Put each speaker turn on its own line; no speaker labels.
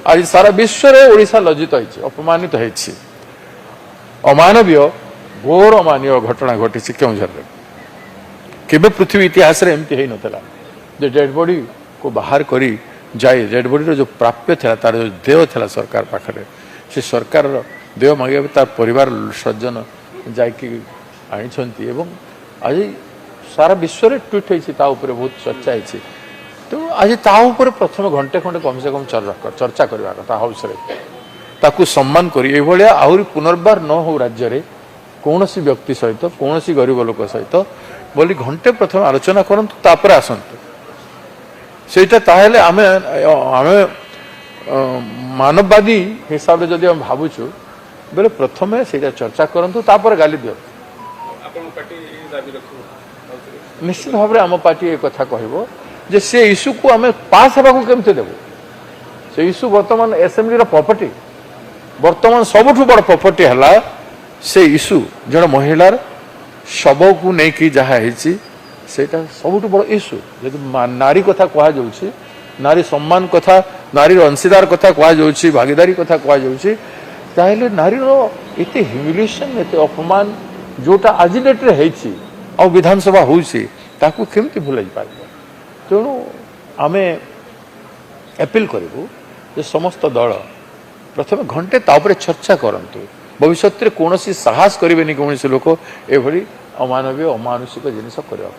आज सारा विश्व रे ओडिशा लज्जित होइछि अपमानित होइछि अमानवीय घोर अमानवीय घटना घटी केउझर केबे पृथ्वी इतिहास रे एमती हेई नथला जे डेड बॉडी को बाहर करी जाए डेड बॉडी रो जो प्राप्य था तार जो देह था सरकार पाखरे से सरकार देह मागे तार परिवार सज्जन जाइकी आनी एवं आज सारा विश्व रे ट्वीट होइछि ता ऊपर बहुत चर्चा होइछि तो आज ता ऊपर प्रथम घंटे खंडे कम से कम चर्चा करबा कथा हाउस रे ताकू सम्मान करी ए भलिया आहुरी पुनर्बार न हो राज्य रे कौनसी व्यक्ति सहित कौनसी गरीब लोक सहित बोली घंटे प्रथम आलोचना करंतु तापर आसंतु सेटा ताहेले आमे आमे मानववादी हिसाब से जदि हम भावुछु बेले प्रथमे सेटा चर्चा करंतु तापर गाली दियो निश्चित भाव आम पार्टी एक कथा कहबो जे से इश्यू को आमे पास हेबा को केमते देबो से इश्यू वर्तमान असेंबली रो प्रॉपर्टी वर्तमान सबठु बड़ प्रॉपर्टी हला से इश्यू जण महिलार शब को नहीं कि जहाँ सेटा सबुठ बड़ इश्यू जब नारी कथा कह जाऊँगी नारी सम्मान कथा नारी अंशीदार कथा कह जाऊँगी भागीदारी कथा कह जाऊँगी ताहले नारी एत ह्यूमिलिएशन एत अपमान जोटा आज डेट रे आ विधानसभा होती केमती भूल पार तेणु आम अपील करूँ जे समस्त दल प्रथम घंटे तापर चर्चा करंतु भविष्य में कौन साहस करेनि कौन लोक एभली अमानवीय अमानुषिक जिनिस करने।